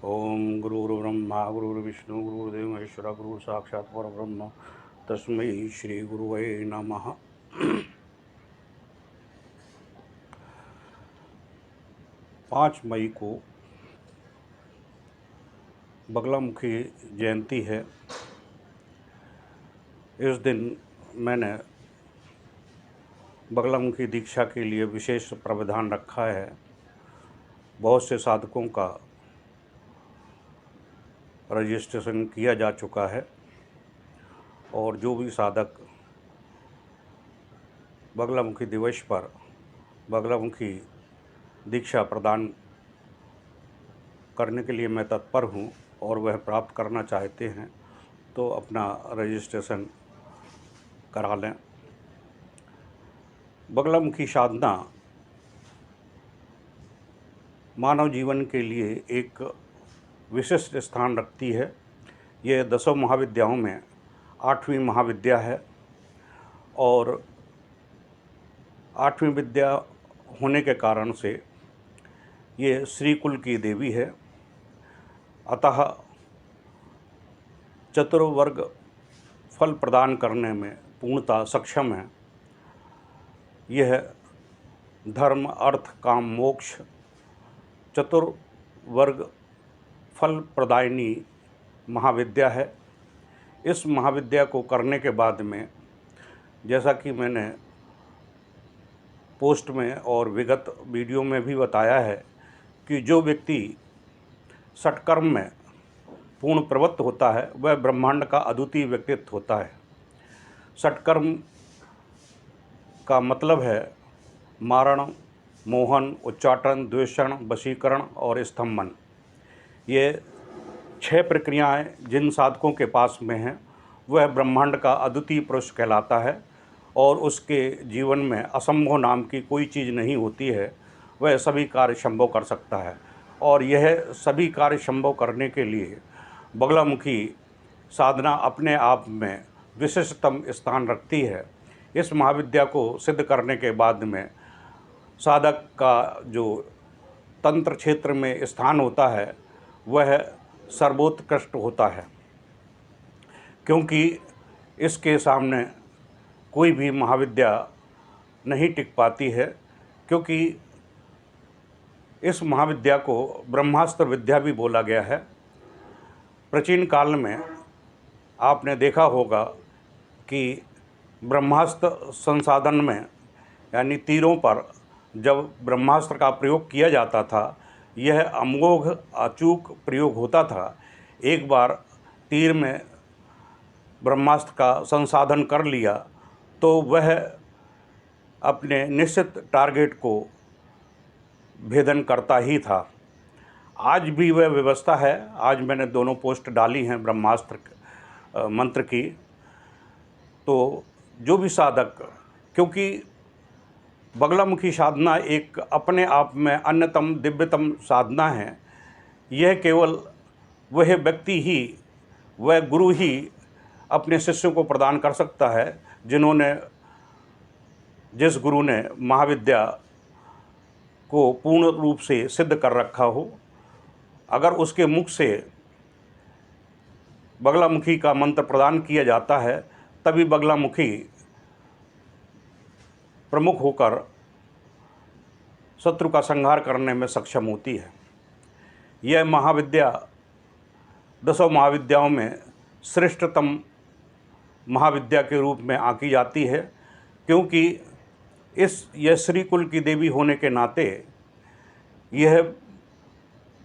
ओम गुरुर्ब्रह्मा गुरुर्विष्णु गुरुर्देव महेश्वरा गुरु साक्षात् परब्रह्म तस्मै श्री गुरुवे नमः। 5 मई को बगलामुखी जयंती है। इस दिन मैंने बगलामुखी दीक्षा के लिए विशेष प्रावधान रखा है। बहुत से साधकों का रजिस्ट्रेशन किया जा चुका है और जो भी साधक बगलामुखी दिवस पर बगलामुखी दीक्षा प्रदान करने के लिए मैं तत्पर हूँ और वह प्राप्त करना चाहते हैं तो अपना रजिस्ट्रेशन करा लें। बगलामुखी साधना मानव जीवन के लिए एक विशिष्ट स्थान रखती है। यह 10 महाविद्याओं में 8वीं महाविद्या है और 8वीं विद्या होने के कारण से ये श्रीकुल की देवी है। अतः चतुर्वर्ग फल प्रदान करने में पूर्णतः सक्षम है। यह धर्म अर्थ काम मोक्ष चतुर्वर्ग फल प्रदायिनी महाविद्या है। इस महाविद्या को करने के बाद में, जैसा कि मैंने पोस्ट में और विगत वीडियो में भी बताया है कि जो व्यक्ति षटकर्म में पूर्ण प्रवृत्त होता है वह ब्रह्मांड का अद्वितीय व्यक्तित्व होता है। षटकर्म का मतलब है मारण, मोहन, उच्चाटन, द्वेषण, वशीकरण और स्तंभन। ये 6 प्रक्रियाएं जिन साधकों के पास में हैं वह ब्रह्मांड का अद्वितीय पुरुष कहलाता है और उसके जीवन में असंभव नाम की कोई चीज़ नहीं होती है। वह सभी कार्य संभव कर सकता है और यह सभी कार्य संभव करने के लिए बगलामुखी साधना अपने आप में विशिष्टतम स्थान रखती है। इस महाविद्या को सिद्ध करने के बाद में साधक का जो तंत्र क्षेत्र में स्थान होता है वह सर्वोत्कृष्ट होता है, क्योंकि इसके सामने कोई भी महाविद्या नहीं टिक पाती है। क्योंकि इस महाविद्या को ब्रह्मास्त्र विद्या भी बोला गया है। प्राचीन काल में आपने देखा होगा कि ब्रह्मास्त्र संसाधन में यानी तीरों पर जब ब्रह्मास्त्र का प्रयोग किया जाता था यह अमोघ अचूक प्रयोग होता था। एक बार तीर में ब्रह्मास्त्र का संसाधन कर लिया तो वह अपने निश्चित टारगेट को भेदन करता ही था। आज भी वह व्यवस्था है। आज मैंने दोनों पोस्ट डाली हैं ब्रह्मास्त्र मंत्र की। तो जो भी साधक, क्योंकि बगलामुखी साधना एक अपने आप में अन्यतम दिव्यतम साधना है। यह केवल वह व्यक्ति ही, वह गुरु ही अपने शिष्यों को प्रदान कर सकता है जिस गुरु ने महाविद्या को पूर्ण रूप से सिद्ध कर रखा हो। अगर उसके मुख से बगलामुखी का मंत्र प्रदान किया जाता है तभी बगलामुखी प्रमुख होकर शत्रु का संहार करने में सक्षम होती है। यह महाविद्या 10 महाविद्याओं में श्रेष्ठतम महाविद्या के रूप में आंकी जाती है, क्योंकि यह श्रीकुल की देवी होने के नाते यह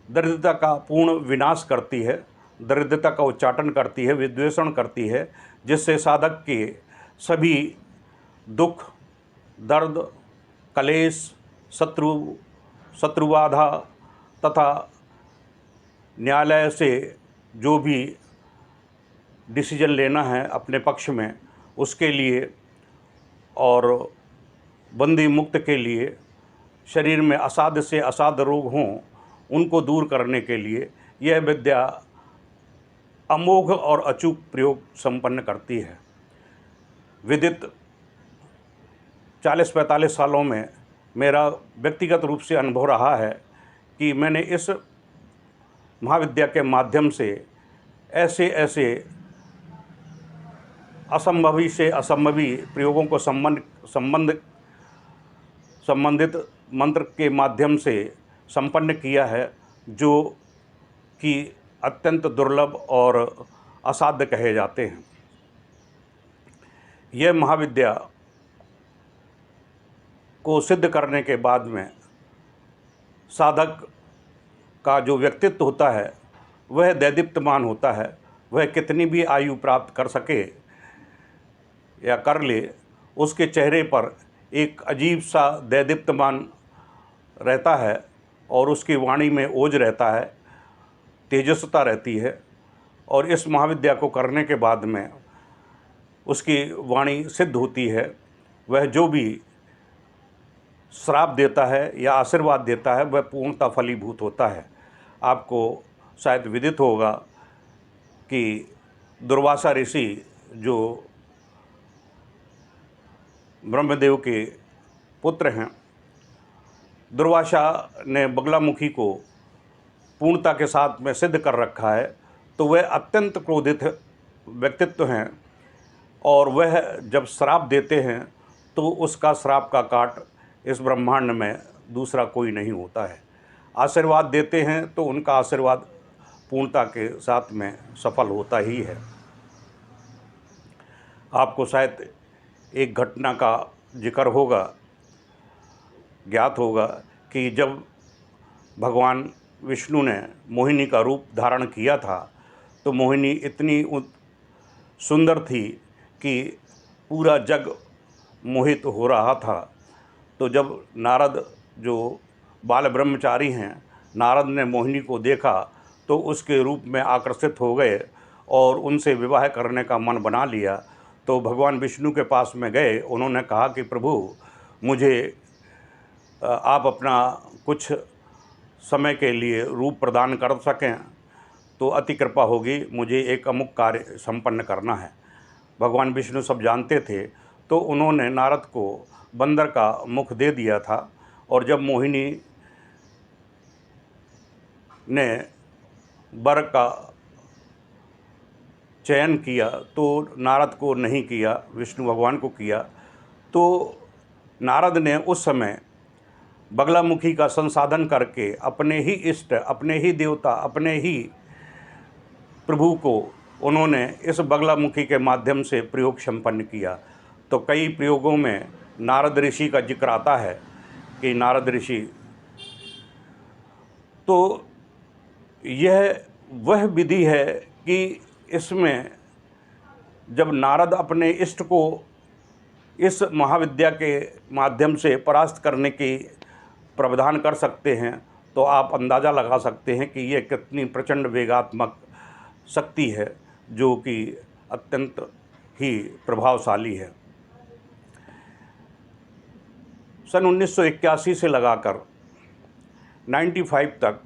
दरिद्रता का पूर्ण विनाश करती है, दरिद्रता का उच्चाटन करती है, विद्वेषण करती है, जिससे साधक के सभी दुख, दर्द, कलेश, शत्रुबाधा तथा न्यायालय से जो भी डिसीजन लेना है अपने पक्ष में उसके लिए और बंदी मुक्त के लिए, शरीर में असाध्य से असाध्य रोग हों उनको दूर करने के लिए यह विद्या अमोघ और अचूक प्रयोग संपन्न करती है। विदित 40-45 सालों में मेरा व्यक्तिगत रूप से अनुभव रहा है कि मैंने इस महाविद्या के माध्यम से ऐसे ऐसे असंभवी से असंभवी प्रयोगों को संबंधित मंत्र के माध्यम से संपन्न किया है, जो कि अत्यंत दुर्लभ और असाध्य कहे जाते हैं। यह महाविद्या को सिद्ध करने के बाद में साधक का जो व्यक्तित्व होता है वह दैदीप्यमान होता है। वह कितनी भी आयु प्राप्त कर सके या कर ले, उसके चेहरे पर एक अजीब सा दैदीप्यमान रहता है और उसकी वाणी में ओज रहता है, तेजस्विता रहती है। और इस महाविद्या को करने के बाद में उसकी वाणी सिद्ध होती है। वह जो भी श्राप देता है या आशीर्वाद देता है वह पूर्णतः फलीभूत होता है। आपको शायद विदित होगा कि दुर्वासा ऋषि जो ब्रह्मदेव के पुत्र हैं, दुर्वासा ने बगलामुखी को पूर्णता के साथ में सिद्ध कर रखा है। तो वह अत्यंत क्रोधित व्यक्तित्व हैं और वह जब श्राप देते हैं तो उसका श्राप का काट इस ब्रह्मांड में दूसरा कोई नहीं होता है। आशीर्वाद देते हैं तो उनका आशीर्वाद पूर्णता के साथ में सफल होता ही है। आपको शायद एक घटना का जिक्र होगा, ज्ञात होगा कि जब भगवान विष्णु ने मोहिनी का रूप धारण किया था तो मोहिनी इतनी सुंदर थी कि पूरा जग मोहित हो रहा था। तो जब नारद जो बाल ब्रह्मचारी हैं, नारद ने मोहिनी को देखा तो उसके रूप में आकर्षित हो गए और उनसे विवाह करने का मन बना लिया। तो भगवान विष्णु के पास में गए, उन्होंने कहा कि प्रभु, मुझे आप अपना कुछ समय के लिए रूप प्रदान कर सकें तो अति कृपा होगी, मुझे एक अमुक कार्य संपन्न करना है। भगवान विष्णु सब जानते थे, तो उन्होंने नारद को बंदर का मुख दे दिया था। और जब मोहिनी ने वर का चयन किया तो नारद को नहीं किया, विष्णु भगवान को किया। तो नारद ने उस समय बगलामुखी का संसाधन करके अपने ही इष्ट, अपने ही देवता, अपने ही प्रभु को उन्होंने इस बगलामुखी के माध्यम से प्रयोग संपन्न किया। तो कई प्रयोगों में नारद ऋषि का जिक्र आता है कि नारद ऋषि, तो यह वह विधि है कि इसमें जब नारद अपने इष्ट को इस महाविद्या के माध्यम से परास्त करने की प्रावधान कर सकते हैं, तो आप अंदाज़ा लगा सकते हैं कि यह कितनी प्रचंड वेगात्मक शक्ति है, जो कि अत्यंत ही प्रभावशाली है। सन 1981 से लगाकर 95 तक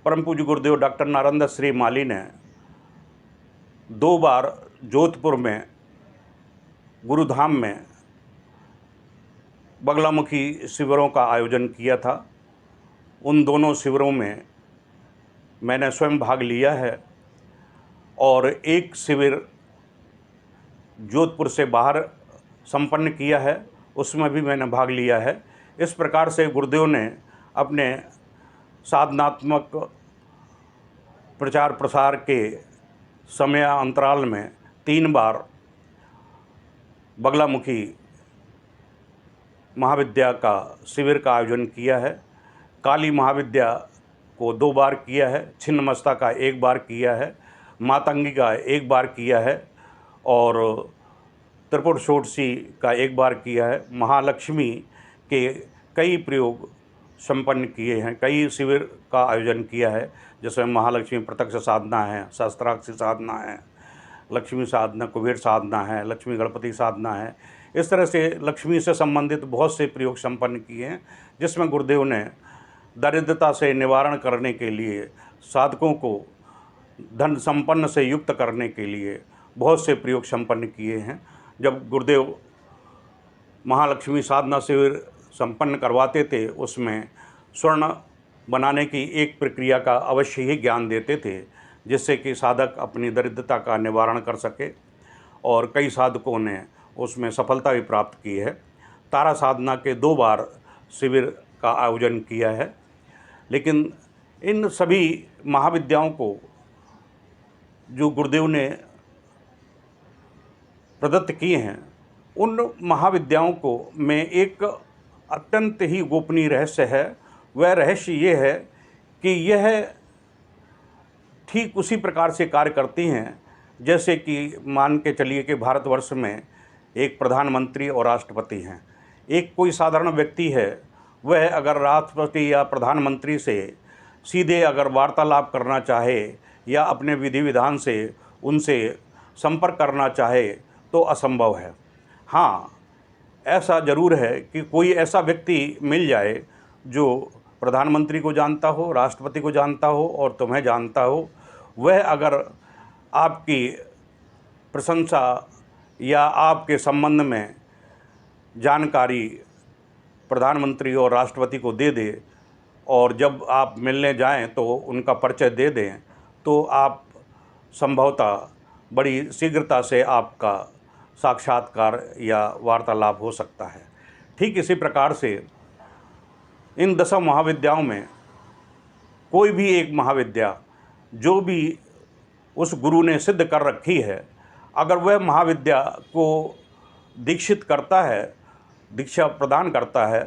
परम पूज्य गुरुदेव डॉक्टर नारायण दास श्री माली ने 2 बार जोधपुर में गुरुधाम में बगलामुखी शिविरों का आयोजन किया था। उन दोनों शिविरों में मैंने स्वयं भाग लिया है और एक शिविर जोधपुर से बाहर संपन्न किया है, उसमें भी मैंने भाग लिया है। इस प्रकार से गुरुदेव ने अपने साधनात्मक प्रचार प्रसार के समय अंतराल में 3 बार बगलामुखी महाविद्या का शिविर का आयोजन किया है। काली महाविद्या को 2 बार किया है, छिन्नमस्ता का 1 बार किया है, मातंगी का 1 बार किया है और त्रिपुर षोडशी का 1 बार किया है। महालक्ष्मी के कई प्रयोग संपन्न किए हैं, कई शिविर का आयोजन किया है, जिसमें महालक्ष्मी प्रत्यक्ष साधना है, सहस्त्राक्षी साधना है, लक्ष्मी साधना, कुबेर साधना है, लक्ष्मी गणपति साधना है। इस तरह से लक्ष्मी से संबंधित बहुत से प्रयोग संपन्न किए हैं, जिसमें गुरुदेव ने दरिद्रता से निवारण करने के लिए, साधकों को धन संपन्न से युक्त करने के लिए बहुत से प्रयोग संपन्न किए हैं। जब गुरुदेव महालक्ष्मी साधना शिविर संपन्न करवाते थे, उसमें स्वर्ण बनाने की एक प्रक्रिया का अवश्य ही ज्ञान देते थे, जिससे कि साधक अपनी दरिद्रता का निवारण कर सके। और कई साधकों ने उसमें सफलता भी प्राप्त की है। तारा साधना के 2 बार शिविर का आयोजन किया है। लेकिन इन सभी महाविद्याओं को जो गुरुदेव ने प्रदत्त किए हैं, उन महाविद्याओं को में एक अत्यंत ही गोपनीय रहस्य है। वह रहस्य ये है कि यह ठीक उसी प्रकार से कार्य करती हैं जैसे कि मान के चलिए कि भारतवर्ष में एक प्रधानमंत्री और राष्ट्रपति हैं। एक कोई साधारण व्यक्ति है, वह अगर राष्ट्रपति या प्रधानमंत्री से सीधे अगर वार्तालाप करना चाहे या अपने विधि विधान से उनसे संपर्क करना चाहे तो असंभव है। हाँ, ऐसा ज़रूर है कि कोई ऐसा व्यक्ति मिल जाए जो प्रधानमंत्री को जानता हो, राष्ट्रपति को जानता हो और तुम्हें जानता हो। वह अगर आपकी प्रशंसा या आपके संबंध में जानकारी प्रधानमंत्री और राष्ट्रपति को दे दे और जब आप मिलने जाएं तो उनका परिचय दे दें, तो आप संभवतः बड़ी शीघ्रता से आपका साक्षात्कार या वार्तालाप हो सकता है। ठीक इसी प्रकार से इन 10 महाविद्याओं में कोई भी एक महाविद्या जो भी उस गुरु ने सिद्ध कर रखी है, अगर वह महाविद्या को दीक्षित करता है, दीक्षा प्रदान करता है,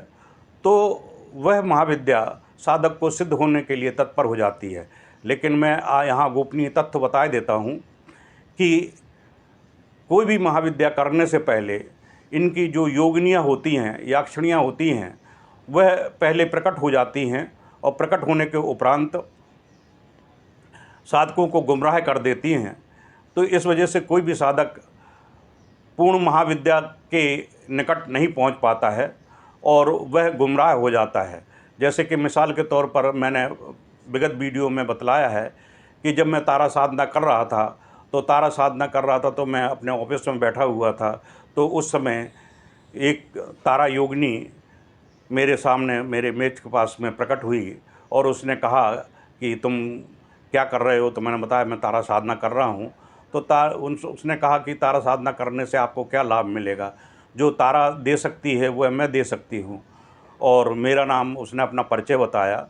तो वह महाविद्या साधक को सिद्ध होने के लिए तत्पर हो जाती है। लेकिन मैं यहाँ गोपनीय तथ्य बता देता हूँ कि कोई भी महाविद्या करने से पहले इनकी जो योगिनियाँ होती हैं, याक्षणियाँ होती हैं, वह पहले प्रकट हो जाती हैं और प्रकट होने के उपरांत साधकों को गुमराह कर देती हैं। तो इस वजह से कोई भी साधक पूर्ण महाविद्या के निकट नहीं पहुंच पाता है और वह गुमराह हो जाता है। जैसे कि मिसाल के तौर पर मैंने विगत वीडियो में बतलाया है कि जब मैं तारा साधना कर रहा था तो मैं अपने ऑफिस में बैठा हुआ था। तो उस समय एक तारा योगिनी मेरे सामने मेरे मेज के पास में प्रकट हुई और उसने कहा कि तुम क्या कर रहे हो? तो मैंने बताया मैं तारा साधना कर रहा हूँ। तो उसने कहा कि तारा साधना करने से आपको क्या लाभ मिलेगा? जो तारा दे सकती है वह मैं दे सकती हूँ। और मेरा नाम, उसने अपना परिचय बताया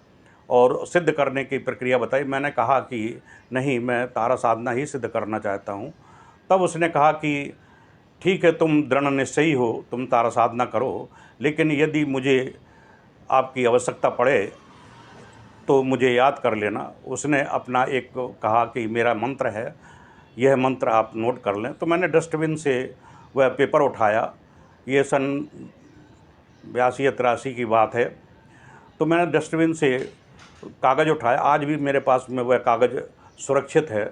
और सिद्ध करने की प्रक्रिया बताई। मैंने कहा कि नहीं, मैं तारा साधना ही सिद्ध करना चाहता हूँ। तब उसने कहा कि ठीक है, तुम दृढ़ निश्चयी हो, तुम तारा साधना करो, लेकिन यदि मुझे आपकी आवश्यकता पड़े तो मुझे याद कर लेना। उसने अपना एक कहा कि मेरा मंत्र है, यह मंत्र आप नोट कर लें। तो मैंने डस्टबिन से वह पेपर उठाया, ये सन 82-83 की बात है। तो मैंने डस्टबिन से कागज़ उठाया, आज भी मेरे पास में वह कागज़ सुरक्षित है।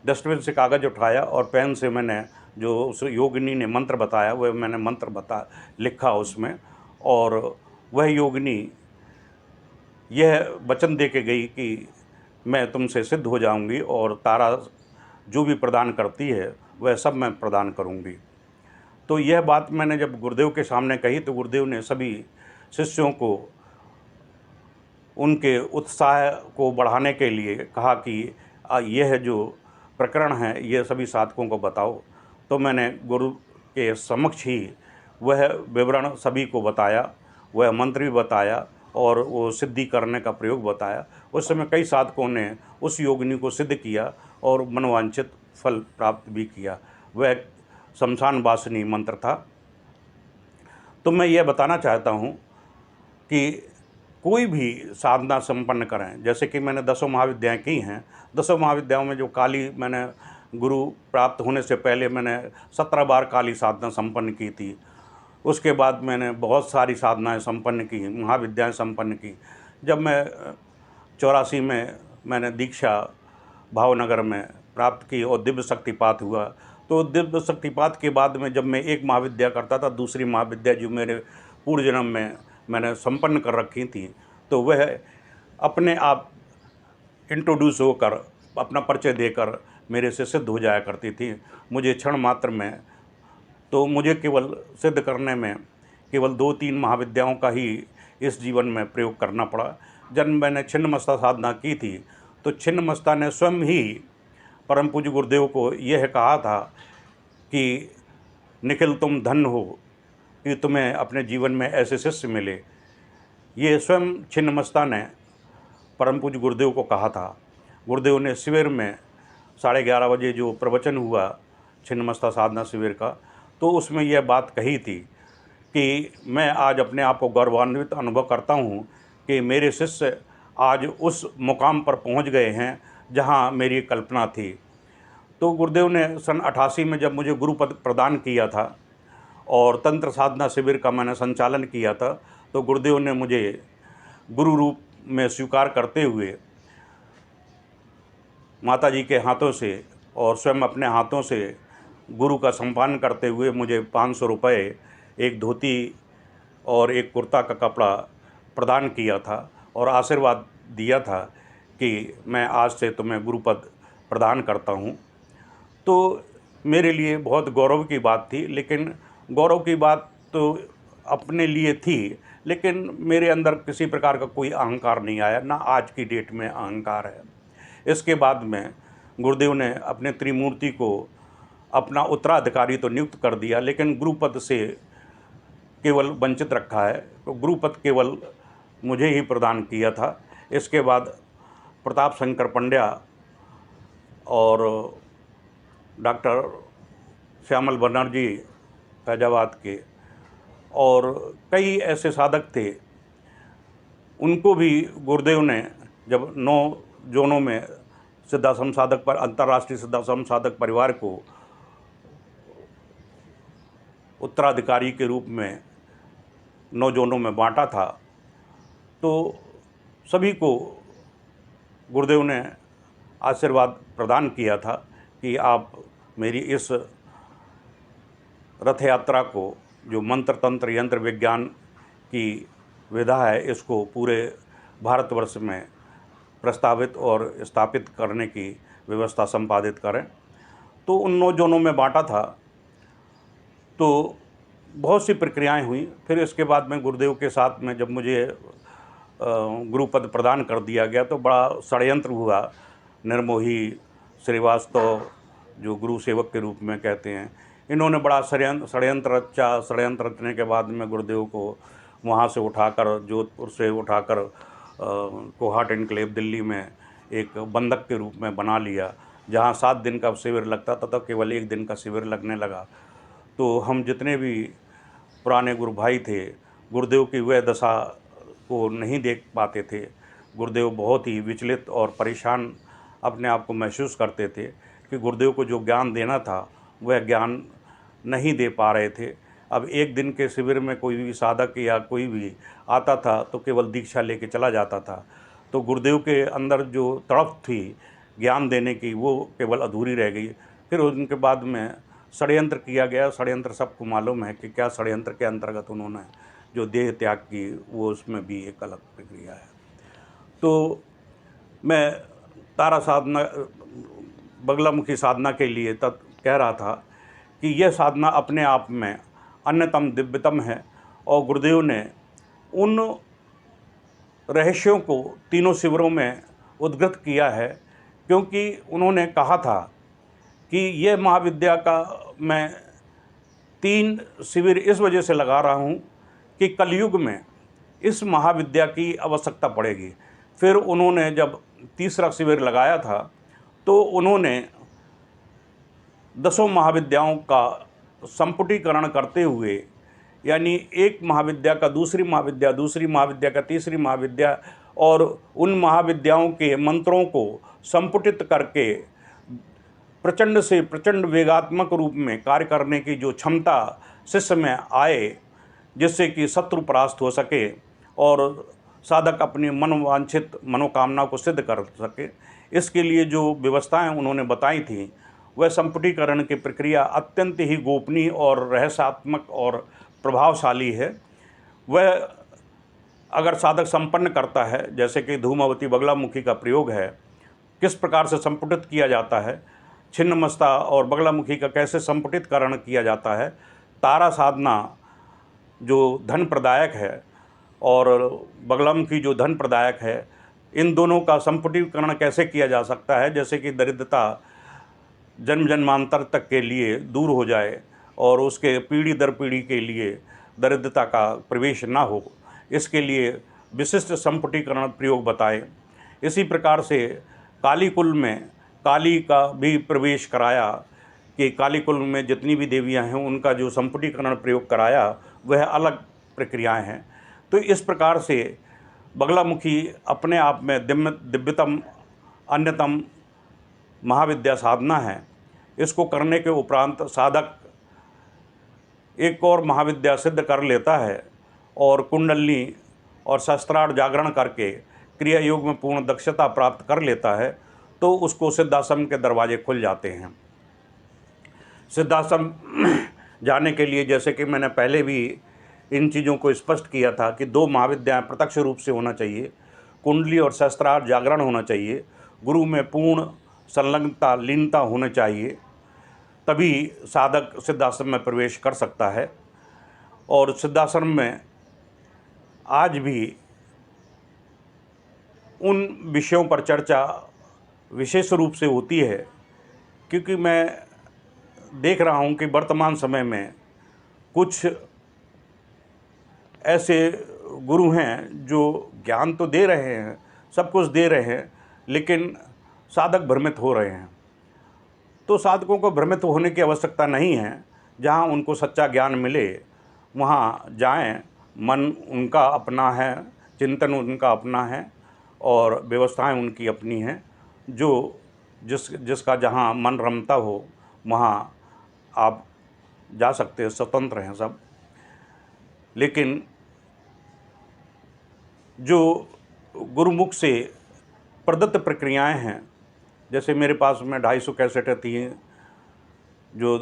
डस्टबिन से कागज़ उठाया और पेन से मैंने जो उस योगिनी ने मंत्र बताया वह मैंने मंत्र लिखा उसमें। और वह योगिनी यह वचन दे के गई कि मैं तुमसे सिद्ध हो जाऊंगी और तारा जो भी प्रदान करती है वह सब मैं प्रदान करूंगी। तो यह बात मैंने जब गुरुदेव के सामने कही तो गुरुदेव ने सभी शिष्यों को उनके उत्साह को बढ़ाने के लिए कहा कि यह जो प्रकरण है यह सभी साधकों को बताओ। तो मैंने गुरु के समक्ष ही वह विवरण सभी को बताया, वह मंत्र भी बताया और वो सिद्धि करने का प्रयोग बताया। उस समय कई साधकों ने उस योगिनी को सिद्ध किया और मनोवांछित फल प्राप्त भी किया। वह शमशान वासनी मंत्र था। तो मैं यह बताना चाहता हूँ कि कोई भी साधना संपन्न करें, जैसे कि मैंने 10 महाविद्याएँ की हैं। 10 महाविद्याओं में जो काली, मैंने गुरु प्राप्त होने से पहले मैंने 17 बार काली साधना संपन्न की थी। उसके बाद मैंने बहुत सारी साधनाएं संपन्न की, महाविद्याएं संपन्न की। जब मैं 84 में मैंने दीक्षा भावनगर में प्राप्त की और दिव्य शक्तिपात हुआ। तो दिव्य शक्तिपात के बाद में जब मैं एक महाविद्या करता था, दूसरी महाविद्या जो मेरे पूर्व जन्म में मैंने संपन्न कर रखी थी, तो वह अपने आप इंट्रोड्यूस होकर अपना परिचय देकर मेरे से सिद्ध हो जाया करती थी। मुझे क्षण मात्र में, तो मुझे केवल सिद्ध करने में केवल 2-3 महाविद्याओं का ही इस जीवन में प्रयोग करना पड़ा। जब मैंने छिन्नमस्ता साधना की थी तो छिन्नमस्ता ने स्वयं ही परम पूज्य गुरुदेव को यह कहा था कि निखिल तुम धन्य हो कि तुम्हें अपने जीवन में ऐसे शिष्य मिले। ये स्वयं छिन्नमस्ता ने परम पूज्य गुरुदेव को कहा था। गुरुदेव ने शिविर में 11:30 बजे जो प्रवचन हुआ छिन्नमस्ता साधना शिविर का, तो उसमें यह बात कही थी कि मैं आज अपने आप को गौरवान्वित अनुभव करता हूँ कि मेरे शिष्य आज उस मुकाम पर पहुँच गए हैं जहाँ मेरी कल्पना थी। तो गुरुदेव ने सन 88 में जब मुझे गुरु पद प्रदान किया था और तंत्र साधना शिविर का मैंने संचालन किया था, तो गुरुदेव ने मुझे गुरु रूप में स्वीकार करते हुए माता जी के हाथों से और स्वयं अपने हाथों से गुरु का सम्मान करते हुए मुझे 500 रुपये, एक धोती और एक कुर्ता का कपड़ा प्रदान किया था और आशीर्वाद दिया था कि मैं आज से तुम्हें गुरु पद प्रदान करता हूँ। तो मेरे लिए बहुत गौरव की बात थी, लेकिन गौरव की बात तो अपने लिए थी, लेकिन मेरे अंदर किसी प्रकार का कोई अहंकार नहीं आया, ना आज की डेट में अहंकार है। इसके बाद में गुरुदेव ने अपने त्रिमूर्ति को अपना उत्तराधिकारी तो नियुक्त कर दिया, लेकिन गुरुपद से केवल वंचित रखा है। तो गुरुपद केवल मुझे ही प्रदान किया था। इसके बाद प्रताप शंकर पंड्या और डॉक्टर श्यामल बनर्जी फैजाबाद के और कई ऐसे साधक थे, उनको भी गुरुदेव ने जब 9 जोनों में सिद्धाश्रम साधक पर अंतर्राष्ट्रीय सिद्धाश्रम साधक परिवार को उत्तराधिकारी के रूप में 9 जोनों में बांटा था, तो सभी को गुरुदेव ने आशीर्वाद प्रदान किया था कि आप मेरी इस रथ यात्रा को, जो मंत्र तंत्र यंत्र विज्ञान की विधा है, इसको पूरे भारतवर्ष में प्रस्तावित और स्थापित करने की व्यवस्था संपादित करें। तो उन 9 जोनों में बांटा था। तो बहुत सी प्रक्रियाएं हुई। फिर इसके बाद में गुरुदेव के साथ में जब मुझे गुरुपद प्रदान कर दिया गया तो बड़ा षड्यंत्र हुआ। निर्मोही श्रीवास्तव, जो गुरु सेवक के रूप में कहते हैं, इन्होंने बड़ा षड्यंत्र रचा। षड्यंत्र रचने के बाद में गुरुदेव को वहाँ से उठाकर, जोधपुर से उठाकर कोहाट एनक्लेव दिल्ली में एक बंधक के रूप में बना लिया। जहाँ 7 दिन का शिविर लगता था तो केवल 1 दिन का शिविर लगने लगा। तो हम जितने भी पुराने गुरु भाई थे, गुरुदेव की वह दशा को नहीं देख पाते थे। गुरुदेव बहुत ही विचलित और परेशान अपने आप को महसूस करते थे कि गुरुदेव को जो ज्ञान देना था वह ज्ञान नहीं दे पा रहे थे। अब 1 दिन के शिविर में कोई भी साधक या कोई भी आता था तो केवल दीक्षा लेके चला जाता था। तो गुरुदेव के अंदर जो तड़प थी ज्ञान देने की, वो केवल अधूरी रह गई। फिर उनके बाद में षड्यंत्र किया गया। षड्यंत्र सबको मालूम है कि क्या षड्यंत्र के अंतर्गत उन्होंने जो देह त्याग की, वो उसमें भी एक अलग प्रक्रिया है। तो मैं तारा साधना, बगलामुखी साधना के लिए तब कह रहा था कि यह साधना अपने आप में अन्यतम दिव्यतम है और गुरुदेव ने उन रहस्यों को तीनों शिविरों में उद्घृत किया है, क्योंकि उन्होंने कहा था कि यह महाविद्या का मैं 3 शिविर इस वजह से लगा रहा हूँ कि कलयुग में इस महाविद्या की आवश्यकता पड़ेगी। फिर उन्होंने जब तीसरा शिविर लगाया था तो उन्होंने 10 महाविद्याओं का संपुटीकरण करते हुए, यानी एक महाविद्या का दूसरी महाविद्या, दूसरी महाविद्या का तीसरी महाविद्या, और उन महाविद्याओं के मंत्रों को संपुटित करके प्रचंड से प्रचंड वेगात्मक रूप में कार्य करने की जो क्षमता शिष्य में आए, जिससे कि शत्रु परास्त हो सके और साधक अपनी मनोवांछित मनोकामना को सिद्ध कर सके। इसके लिए जो व्यवस्थाएं उन्होंने बताई थी, वह संपुटीकरण की प्रक्रिया अत्यंत ही गोपनीय और रहस्यात्मक और प्रभावशाली है। वह अगर साधक संपन्न करता है, जैसे कि धूमावती बगलामुखी का प्रयोग है, किस प्रकार से संपुटित किया जाता है, छिन्नमस्ता और बगलामुखी का कैसे संपुटितकरण किया जाता है, तारा साधना जो धन प्रदायक है और बगलामुखी जो धन प्रदायक है, इन दोनों का संपुटीकरण कैसे किया जा सकता है, जैसे कि दरिद्रता जन्म जन्मांतर तक के लिए दूर हो जाए और उसके पीढ़ी दर पीढ़ी के लिए दरिद्रता का प्रवेश ना हो, इसके लिए विशिष्ट संपुटीकरण प्रयोग बताएं। इसी प्रकार से काली कुल में काली का भी प्रवेश कराया कि काली कुल में जितनी भी देवियां हैं उनका जो संपुटीकरण प्रयोग कराया वह अलग प्रक्रियाएं हैं। तो इस प्रकार से बगलामुखी अपने आप में दिव्यतम अन्यतम महाविद्या साधना है। इसको करने के उपरांत साधक एक और महाविद्या सिद्ध कर लेता है और कुंडली और शस्त्रार्थ जागरण करके क्रिया योग में पूर्ण दक्षता प्राप्त कर लेता है, तो उसको सिद्धाश्रम के दरवाजे खुल जाते हैं। सिद्धाश्रम जाने के लिए, जैसे कि मैंने पहले भी इन चीज़ों को स्पष्ट किया था कि 2 महाविद्याएँ प्रत्यक्ष रूप से होना चाहिए, कुंडली और शस्त्रार्थ जागरण होना चाहिए, गुरु में पूर्ण संलग्नता लीनता होना चाहिए, तभी साधक सिद्धाश्रम में प्रवेश कर सकता है। और सिद्धाश्रम में आज भी उन विषयों पर चर्चा विशेष रूप से होती है, क्योंकि मैं देख रहा हूँ कि वर्तमान समय में कुछ ऐसे गुरु हैं जो ज्ञान तो दे रहे हैं, सब कुछ दे रहे हैं, लेकिन साधक भ्रमित हो रहे हैं। तो साधकों को भ्रमित होने की आवश्यकता नहीं है। जहाँ उनको सच्चा ज्ञान मिले वहाँ जाएं। मन उनका अपना है, चिंतन उनका अपना है और व्यवस्थाएं उनकी अपनी हैं। जो जिसका जहाँ मन रमता हो वहाँ आप जा सकते हैं, स्वतंत्र हैं सब। लेकिन जो गुरुमुख से प्रदत्त प्रक्रियाएं हैं, जैसे मेरे पास में 250 कैसेटें थी जो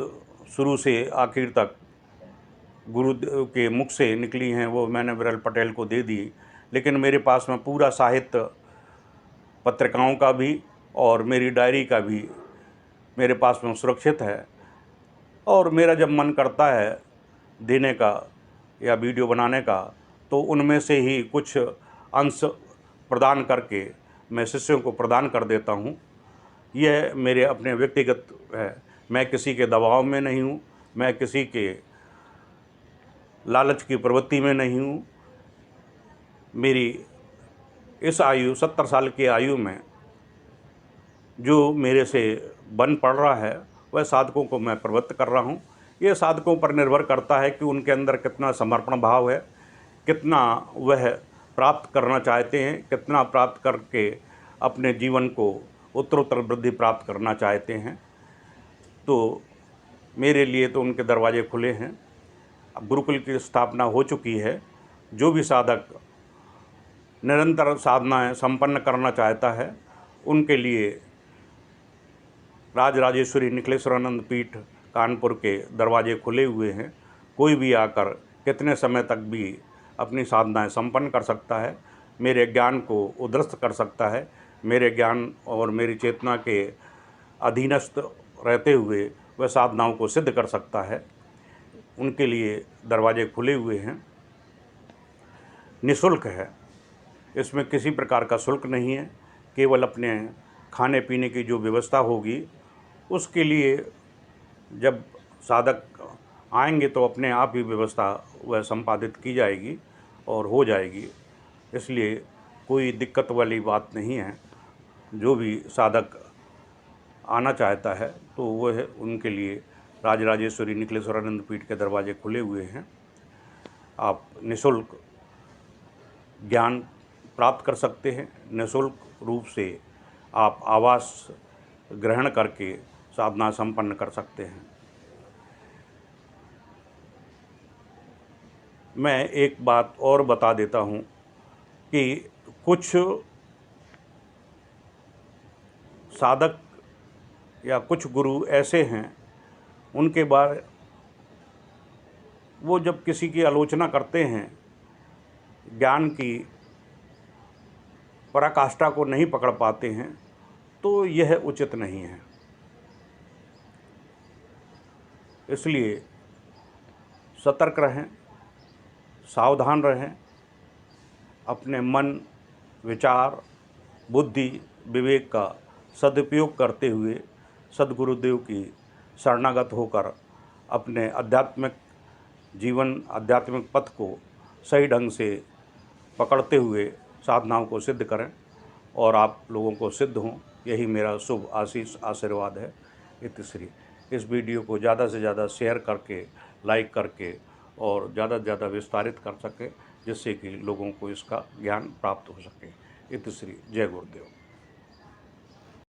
शुरू से आखिर तक गुरु के मुख से निकली हैं, वो मैंने विरल पटेल को दे दी। लेकिन मेरे पास में पूरा साहित्य पत्रिकाओं का भी और मेरी डायरी का भी मेरे पास में सुरक्षित है। और मेरा जब मन करता है देने का या वीडियो बनाने का, तो उनमें से ही कुछ अंश प्रदान करके मैं शिष्यों को प्रदान कर देता हूँ। यह मेरे अपने व्यक्तिगत है। मैं किसी के दबाव में नहीं हूँ, मैं किसी के लालच की प्रवृत्ति में नहीं हूँ। मेरी इस आयु 70 साल की आयु में जो मेरे से बन पड़ रहा है वह साधकों को मैं प्रवृत्त कर रहा हूँ। ये साधकों पर निर्भर करता है कि उनके अंदर कितना समर्पण भाव है, कितना वह प्राप्त करना चाहते हैं, कितना प्राप्त करके अपने जीवन को उत्तरोत्तर वृद्धि प्राप्त करना चाहते हैं। तो मेरे लिए तो उनके दरवाजे खुले हैं। अब गुरुकुल की स्थापना हो चुकी है। जो भी साधक निरंतर साधनाएं संपन्न करना चाहता है उनके लिए राजराजेश्वरी निखिलेश्वरानंद पीठ कानपुर के दरवाजे खुले हुए हैं। कोई भी आकर कितने समय तक भी अपनी साधनाएं संपन्न कर सकता है, मेरे ज्ञान को उद्धृत कर सकता है, मेरे ज्ञान और मेरी चेतना के अधीनस्थ रहते हुए वह साधनाओं को सिद्ध कर सकता है। उनके लिए दरवाजे खुले हुए हैं। निःशुल्क है, इसमें किसी प्रकार का शुल्क नहीं है। केवल अपने खाने पीने की जो व्यवस्था होगी उसके लिए जब साधक आएंगे तो अपने आप ही व्यवस्था वह संपादित की जाएगी और हो जाएगी। इसलिए कोई दिक्कत वाली बात नहीं है। जो भी साधक आना चाहता है तो वह उनके लिए राजराजेश्वरी निखिलेश्वरानंद पीठ के दरवाजे खुले हुए हैं। आप निःशुल्क ज्ञान प्राप्त कर सकते हैं। निःशुल्क रूप से आप आवास ग्रहण करके साधना संपन्न कर सकते हैं। मैं एक बात और बता देता हूँ कि कुछ साधक या कुछ गुरु ऐसे हैं, उनके बारे वो जब किसी की आलोचना करते हैं, ज्ञान की पराकाष्ठा को नहीं पकड़ पाते हैं, तो यह उचित नहीं है। इसलिए सतर्क रहें, सावधान रहें, अपने मन, विचार, बुद्धि, विवेक का सदुपयोग करते हुए सद्गुरुदेव की शरणागत होकर अपने आध्यात्मिक पथ को सही ढंग से पकड़ते हुए साधनाओं को सिद्ध करें और आप लोगों को सिद्ध हों, यही मेरा शुभ आशीर्वाद है। इतिश्री। इस वीडियो को ज़्यादा से ज़्यादा शेयर करके, लाइक करके और ज़्यादा से ज़्यादा विस्तारित कर सकें, जिससे कि लोगों को इसका ज्ञान प्राप्त हो सके। इतिश्री। जय गुरुदेव।